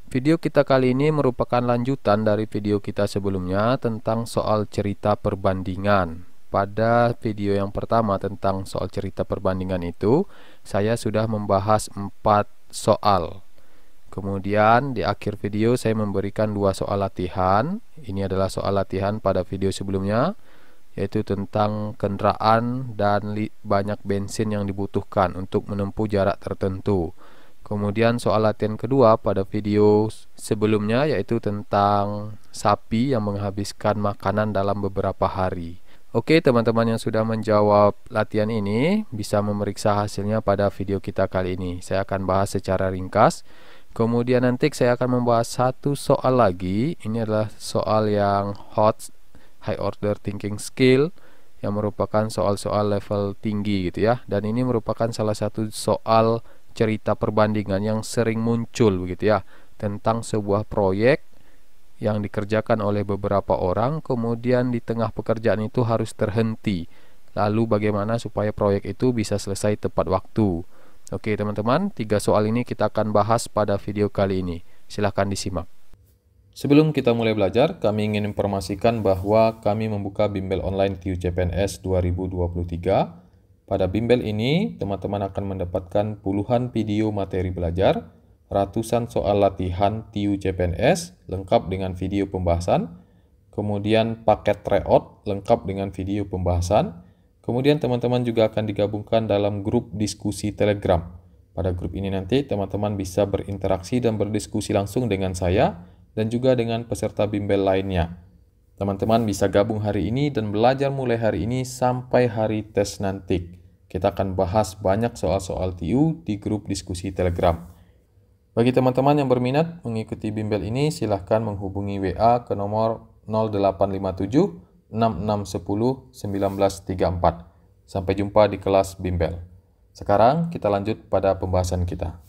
Video kita kali ini merupakan lanjutan dari video kita sebelumnya tentang soal cerita perbandingan. Pada video yang pertama tentang soal cerita perbandingan itu, saya sudah membahas 4 soal. Kemudian di akhir video saya memberikan 2 soal latihan. Ini adalah soal latihan pada video sebelumnya, yaitu tentang kendaraan dan banyak bensin yang dibutuhkan untuk menempuh jarak tertentu. Kemudian soal latihan kedua pada video sebelumnya yaitu tentang sapi yang menghabiskan makanan dalam beberapa hari. Oke, teman-teman yang sudah menjawab latihan ini bisa memeriksa hasilnya pada video kita kali ini. Saya akan bahas secara ringkas. Kemudian nanti saya akan membahas satu soal lagi. Ini adalah soal yang hot, high order thinking skill, yang merupakan soal-soal level tinggi gitu ya. Dan ini merupakan salah satu soal cerita perbandingan yang sering muncul begitu ya, tentang sebuah proyek yang dikerjakan oleh beberapa orang, kemudian di tengah pekerjaan itu harus terhenti. Lalu bagaimana supaya proyek itu bisa selesai tepat waktu. Oke teman-teman, 3 soal ini kita akan bahas pada video kali ini. Silahkan disimak. Sebelum kita mulai belajar, kami ingin informasikan bahwa kami membuka bimbel online TIU CPNS 2023. Pada bimbel ini, teman-teman akan mendapatkan puluhan video materi belajar, ratusan soal latihan TIU CPNS lengkap dengan video pembahasan, kemudian paket tryout lengkap dengan video pembahasan, kemudian teman-teman juga akan digabungkan dalam grup diskusi Telegram. Pada grup ini nanti teman-teman bisa berinteraksi dan berdiskusi langsung dengan saya dan juga dengan peserta bimbel lainnya. Teman-teman bisa gabung hari ini dan belajar mulai hari ini sampai hari tes nanti. Kita akan bahas banyak soal-soal TIU di grup diskusi Telegram. Bagi teman-teman yang berminat mengikuti bimbel ini, silahkan menghubungi WA ke nomor 0857 6610 1934. Sampai jumpa di kelas bimbel. Sekarang kita lanjut pada pembahasan kita.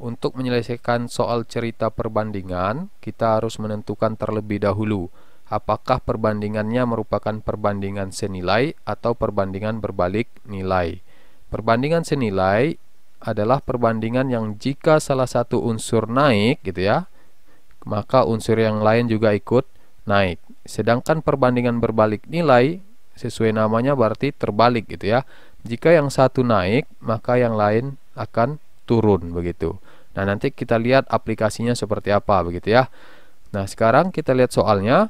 Untuk menyelesaikan soal cerita perbandingan, kita harus menentukan terlebih dahulu apakah perbandingannya merupakan perbandingan senilai atau perbandingan berbalik nilai. Perbandingan senilai adalah perbandingan yang jika salah satu unsur naik gitu ya, maka unsur yang lain juga ikut naik. Sedangkan perbandingan berbalik nilai sesuai namanya berarti terbalik gitu ya. Jika yang satu naik, maka yang lain akan turun begitu. Nah, nanti kita lihat aplikasinya seperti apa begitu ya. Nah, sekarang kita lihat soalnya.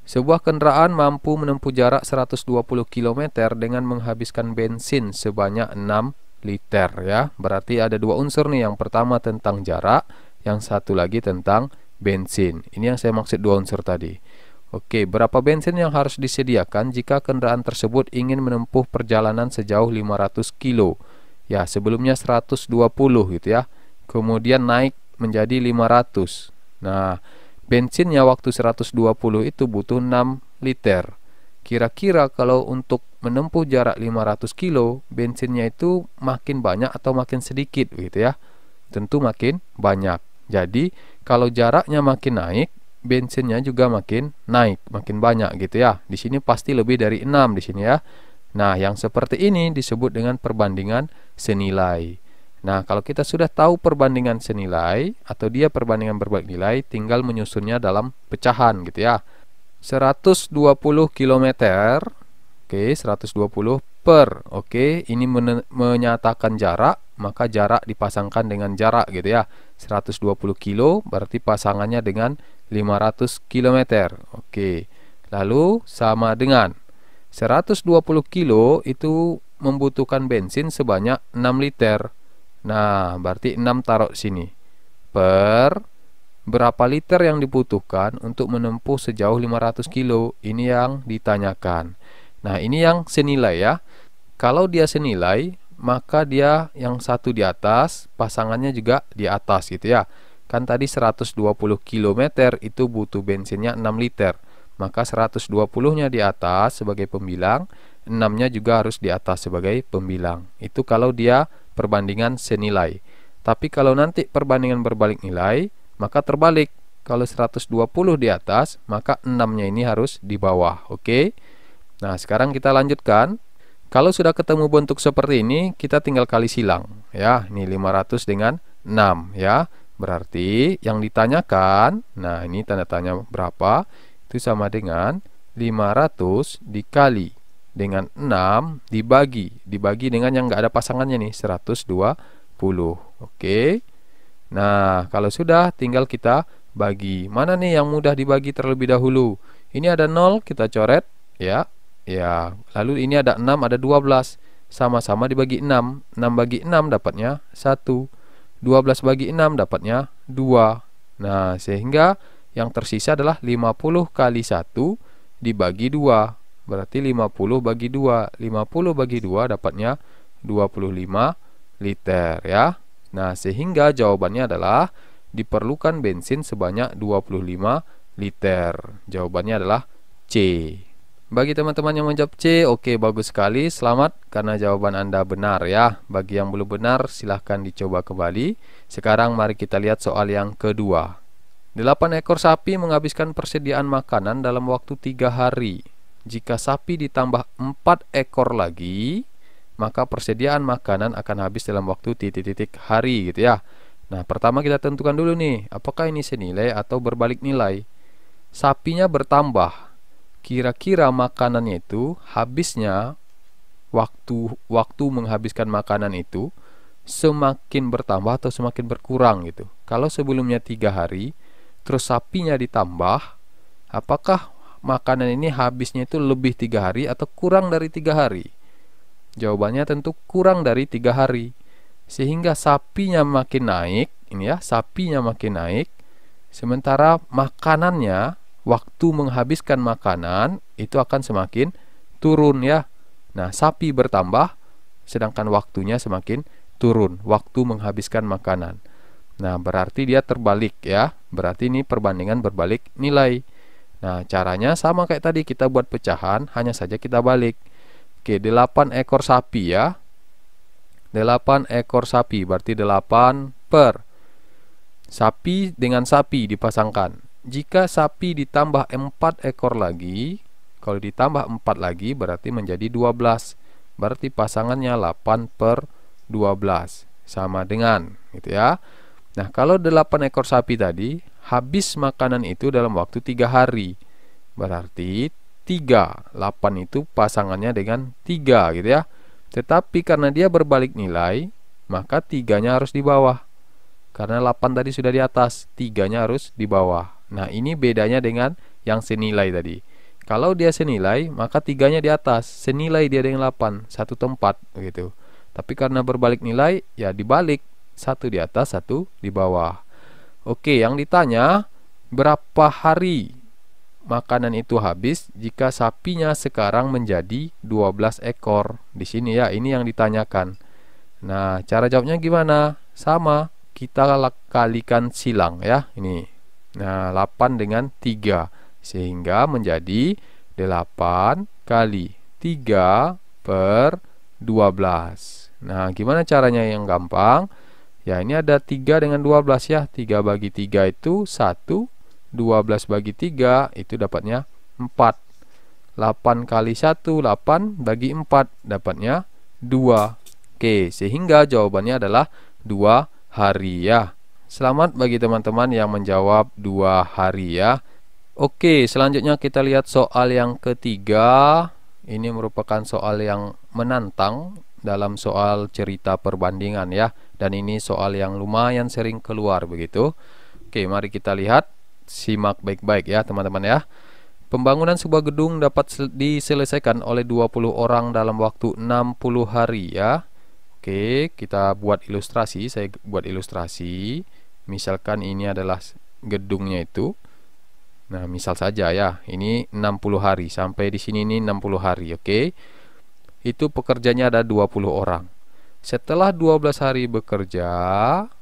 Sebuah kendaraan mampu menempuh jarak 120 km dengan menghabiskan bensin sebanyak 6 liter ya. Berarti ada 2 unsur nih. Yang pertama tentang jarak, yang satu lagi tentang bensin. Ini yang saya maksud 2 unsur tadi. Oke, berapa bensin yang harus disediakan jika kendaraan tersebut ingin menempuh perjalanan sejauh 500 kilo? Ya, sebelumnya 120 gitu ya. Kemudian naik menjadi 500. Nah, bensinnya waktu 120 itu butuh 6 liter. Kira-kira kalau untuk menempuh jarak 500 kilo, bensinnya itu makin banyak atau makin sedikit gitu ya? Tentu makin banyak. Jadi, kalau jaraknya makin naik, bensinnya juga makin naik, makin banyak gitu ya. Di sini pasti lebih dari 6 di sini ya. Nah, yang seperti ini disebut dengan perbandingan senilai. Nah, kalau kita sudah tahu perbandingan senilai atau dia perbandingan berbalik nilai, tinggal menyusunnya dalam pecahan gitu ya. 120 km, oke, 120 per, oke, ini menyatakan jarak, maka jarak dipasangkan dengan jarak gitu ya. 120 kilo berarti pasangannya dengan 500 km, oke. Lalu sama dengan 120 kilo itu membutuhkan bensin sebanyak 6 liter. Nah, berarti 6 taruh sini. Per berapa liter yang dibutuhkan untuk menempuh sejauh 500 kilo. Ini yang ditanyakan. Nah, ini yang senilai ya. Kalau dia senilai, maka dia yang satu di atas, pasangannya juga di atas gitu ya. Kan tadi 120 km itu butuh bensinnya 6 liter. Maka 120-nya di atas sebagai pembilang, 6-nya juga harus di atas sebagai pembilang. Itu kalau dia perbandingan senilai. Tapi kalau nanti perbandingan berbalik nilai, maka terbalik. Kalau 120 di atas, maka 6-nya ini harus di bawah. Oke. Nah, sekarang kita lanjutkan. Kalau sudah ketemu bentuk seperti ini, kita tinggal kali silang ya. Ini 500 dengan 6 ya. Berarti yang ditanyakan, nah ini tanda tanya berapa, itu sama dengan 500 dikali dengan 6 dibagi dengan yang nggak ada pasangannya nih, 120. Oke. Nah, kalau sudah tinggal kita bagi. Mana nih yang mudah dibagi terlebih dahulu? Ini ada 0, kita coret ya. Ya, lalu ini ada 6, ada 12. Sama-sama dibagi 6. 6 bagi 6 dapatnya 1. 12 bagi 6 dapatnya 2. Nah, sehingga yang tersisa adalah 50 kali 1 dibagi 2. Berarti 50 bagi 2. 50 bagi 2 dapatnya 25 liter ya. Nah, sehingga jawabannya adalah diperlukan bensin sebanyak 25 liter. Jawabannya adalah C. Bagi teman-teman yang menjawab C, oke, bagus sekali, selamat karena jawaban Anda benar ya. Bagi yang belum benar, silahkan dicoba kembali. Sekarang mari kita lihat soal yang kedua. 8 ekor sapi menghabiskan persediaan makanan dalam waktu 3 hari. Jika sapi ditambah 4 ekor lagi, maka persediaan makanan akan habis dalam waktu titik-titik hari gitu ya. Nah, pertama kita tentukan dulu nih, apakah ini senilai atau berbalik nilai. Sapinya bertambah. Kira-kira makanannya itu habisnya waktu menghabiskan makanan itu semakin bertambah atau semakin berkurang gitu. Kalau sebelumnya 3 hari, terus sapinya ditambah, apakah makanan ini habisnya itu lebih 3 hari atau kurang dari 3 hari? Jawabannya tentu kurang dari 3 hari. Sehingga sapinya makin naik, ini ya, sapinya makin naik, sementara makanannya, waktu menghabiskan makanan itu akan semakin turun ya. Nah, sapi bertambah sedangkan waktunya semakin turun, waktu menghabiskan makanan. Nah, berarti dia terbalik ya. Berarti ini perbandingan berbalik nilai. Nah, caranya sama kayak tadi, kita buat pecahan, hanya saja kita balik. Oke, 8 ekor sapi ya. 8 ekor sapi berarti 8 per sapi dengan sapi dipasangkan. Jika sapi ditambah 4 ekor lagi, kalau ditambah 4 lagi berarti menjadi 12. Berarti pasangannya 8 per 12 sama dengan gitu ya. Nah, kalau 8 ekor sapi tadi habis makanan itu dalam waktu 3 hari. Berarti 3, 8 itu pasangannya dengan 3 gitu ya. Tetapi karena dia berbalik nilai, maka 3-nya harus di bawah. Karena 8 tadi sudah di atas, 3-nya harus di bawah. Nah, ini bedanya dengan yang senilai tadi. Kalau dia senilai, maka 3-nya di atas, senilai dia dengan 8, satu tempat gitu. Tapi karena berbalik nilai, ya dibalik, satu di atas, satu di bawah. Oke, yang ditanya, berapa hari makanan itu habis jika sapinya sekarang menjadi 12 ekor? Di sini ya, ini yang ditanyakan. Nah, cara jawabnya gimana? Sama, kita kalikan silang ya, ini. Nah, 8 dengan 3 sehingga menjadi 8 kali 3 per 12. Nah, gimana caranya yang gampang? Ya, ini ada 3 dengan 12 ya. 3 bagi 3 itu 1. 12 bagi 3 itu dapatnya 4. 8 kali 1, 8 bagi 4 dapatnya 2. Oke, sehingga jawabannya adalah 2 hari ya. Selamat bagi teman-teman yang menjawab 2 hari ya. Oke, selanjutnya kita lihat soal yang ketiga. Ini merupakan soal yang menantang dalam soal cerita perbandingan ya. Dan ini soal yang lumayan sering keluar begitu. Oke, mari kita lihat. Simak baik-baik ya teman-teman ya. Pembangunan sebuah gedung dapat diselesaikan oleh 20 orang dalam waktu 60 hari ya. Oke, kita buat ilustrasi. Saya buat ilustrasi. Misalkan ini adalah gedungnya itu. Nah, misal saja ya, ini 60 hari. Sampai di sini ini 60 hari, oke. Itu pekerjanya ada 20 orang. Setelah 12 hari bekerja,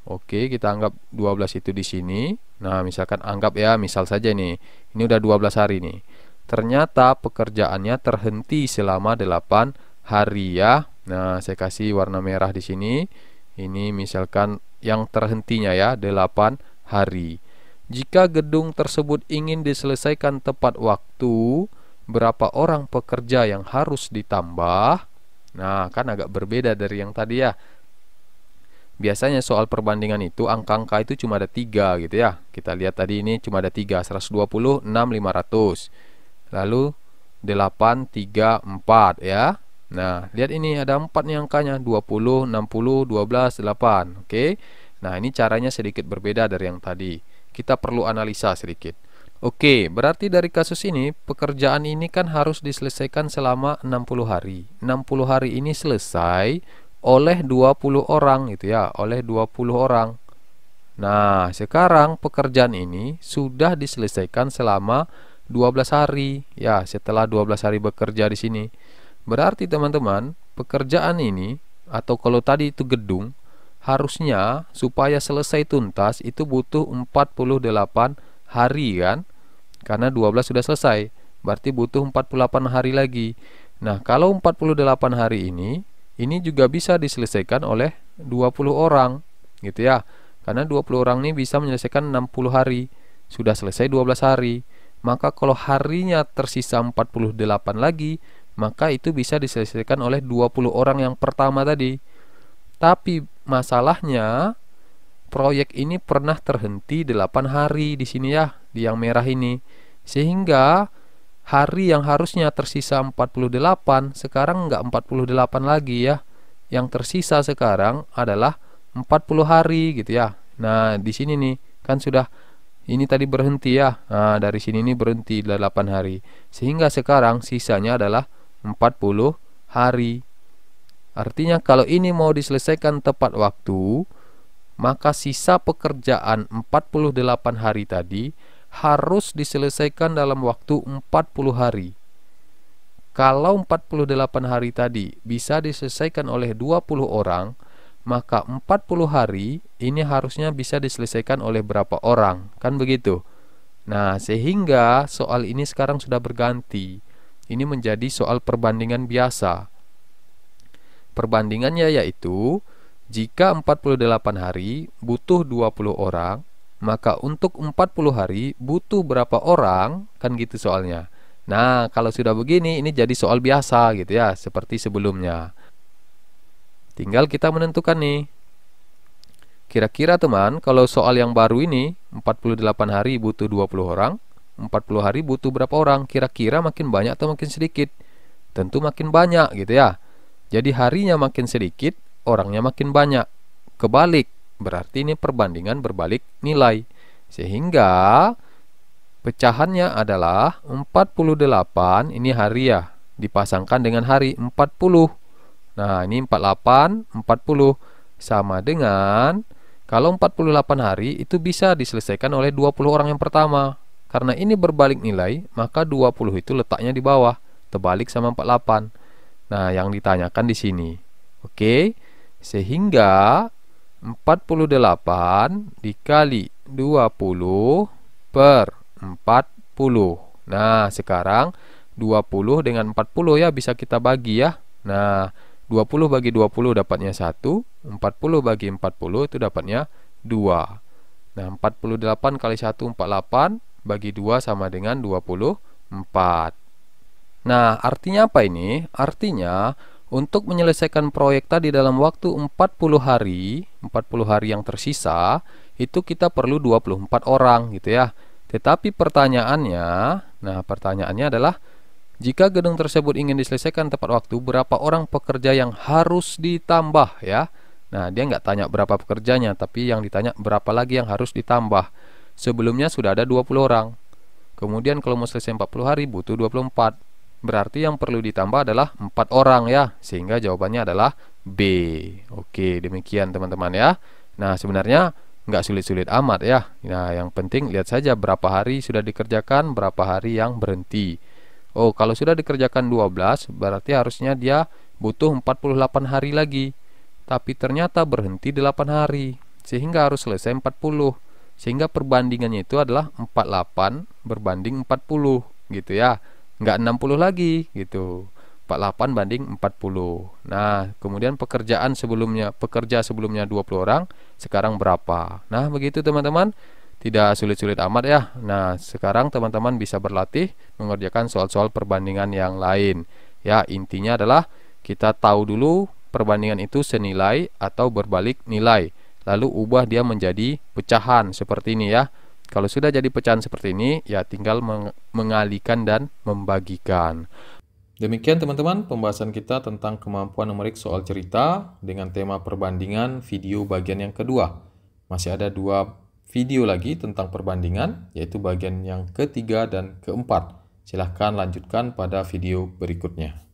oke, kita anggap 12 itu di sini. Nah, misalkan anggap ya, misal saja nih. Ini udah 12 hari nih. Ternyata pekerjaannya terhenti selama 8 hari ya. Nah, saya kasih warna merah di sini. Ini misalkan yang terhentinya ya, 8 hari. Jika gedung tersebut ingin diselesaikan tepat waktu, berapa orang pekerja yang harus ditambah? Nah, kan agak berbeda dari yang tadi ya. biasanya soal perbandingan itu angka-angka itu cuma ada 3 gitu ya. Kita lihat tadi ini cuma ada 3, 120, 6, 500. Lalu 8, 3, 4 ya. Nah, lihat ini ada 4 nih angkanya, 20, 60, 12, 8. Oke. Nah, ini caranya sedikit berbeda dari yang tadi. Kita perlu analisa sedikit. Oke, berarti dari kasus ini pekerjaan ini kan harus diselesaikan selama 60 hari. 60 hari ini selesai oleh 20 orang gitu ya, oleh 20 orang. Nah, sekarang pekerjaan ini sudah diselesaikan selama 12 hari ya, setelah 12 hari bekerja di sini. Berarti teman-teman, pekerjaan ini atau kalau tadi itu gedung harusnya supaya selesai tuntas itu butuh 48 hari kan? Karena 12 sudah selesai, berarti butuh 48 hari lagi. Nah, kalau 48 hari ini juga bisa diselesaikan oleh 20 orang gitu ya. Karena 20 orang ini bisa menyelesaikan 60 hari. Sudah selesai 12 hari. Maka kalau harinya tersisa 48 lagi, maka itu bisa diselesaikan oleh 20 orang yang pertama tadi. Tapi masalahnya proyek ini pernah terhenti 8 hari di sini ya, di yang merah ini. Sehingga hari yang harusnya tersisa 48 sekarang enggak 48 lagi ya. Yang tersisa sekarang adalah 40 hari gitu ya. Nah, di sini nih kan sudah ini tadi berhenti ya. Nah, dari sini nih berhenti 8 hari. Sehingga sekarang sisanya adalah 40 hari. Artinya kalau ini mau diselesaikan tepat waktu, maka sisa pekerjaan 48 hari tadi harus diselesaikan dalam waktu 40 hari. Kalau 48 hari tadi bisa diselesaikan oleh 20 orang, maka 40 hari ini harusnya bisa diselesaikan oleh berapa orang? Kan begitu. Nah, sehingga soal ini sekarang sudah berganti. Ini menjadi soal perbandingan biasa. Perbandingannya yaitu jika 48 hari butuh 20 orang, maka untuk 40 hari butuh berapa orang? Kan gitu soalnya. Nah, kalau sudah begini ini jadi soal biasa gitu ya, seperti sebelumnya. Tinggal kita menentukan nih. Kira-kira teman, kalau soal yang baru ini 48 hari butuh 20 orang, 40 hari butuh berapa orang? Kira-kira makin banyak atau makin sedikit? Tentu makin banyak gitu ya. Jadi harinya makin sedikit, orangnya makin banyak. Kebalik, berarti ini perbandingan berbalik nilai. Sehingga pecahannya adalah 48, ini hari ya, dipasangkan dengan hari 40. Nah, ini 48, 40 sama dengan kalau 48 hari itu bisa diselesaikan oleh 20 orang yang pertama. Karena ini berbalik nilai, maka 20 itu letaknya di bawah, terbalik sama 48. Nah, yang ditanyakan di sini. Oke. Sehingga 48 dikali 20 per 40. Nah, sekarang 20 dengan 40 ya bisa kita bagi ya. Nah, 20 bagi 20 dapatnya 1, 40 bagi 40 itu dapatnya 2. Nah, 48 kali 1 48 bagi 2 sama dengan 24. Nah, artinya apa ini? Artinya untuk menyelesaikan proyek tadi dalam waktu 40 hari yang tersisa, itu kita perlu 24 orang gitu ya. Tetapi pertanyaannya, pertanyaannya adalah jika gedung tersebut ingin diselesaikan tepat waktu, berapa orang pekerja yang harus ditambah ya? Nah, dia nggak tanya berapa pekerjanya, tapi yang ditanya berapa lagi yang harus ditambah. Sebelumnya sudah ada 20 orang. Kemudian kalau mau selesai 40 hari butuh 24. Berarti yang perlu ditambah adalah 4 orang ya. Sehingga jawabannya adalah B. Oke, demikian teman-teman ya. Nah, sebenarnya nggak sulit-sulit amat ya. Nah, yang penting lihat saja berapa hari sudah dikerjakan, berapa hari yang berhenti. Oh, kalau sudah dikerjakan 12, berarti harusnya dia butuh 48 hari lagi. Tapi ternyata berhenti 8 hari. Sehingga harus selesai 40. Sehingga perbandingannya itu adalah 48 berbanding 40 gitu ya. Nggak 60 lagi gitu. 48 banding 40. Nah, kemudian pekerja sebelumnya 20 orang, sekarang berapa? Nah, begitu teman-teman. Tidak sulit-sulit amat ya. Nah, sekarang teman-teman bisa berlatih mengerjakan soal-soal perbandingan yang lain. Ya, intinya adalah kita tahu dulu perbandingan itu senilai atau berbalik nilai. Lalu ubah dia menjadi pecahan seperti ini ya. Kalau sudah jadi pecahan seperti ini, ya tinggal mengalihkan dan membagikan. Demikian teman-teman pembahasan kita tentang kemampuan numerik soal cerita dengan tema perbandingan video bagian yang kedua. Masih ada 2 video lagi tentang perbandingan, yaitu bagian yang ketiga dan keempat. Silahkan lanjutkan pada video berikutnya.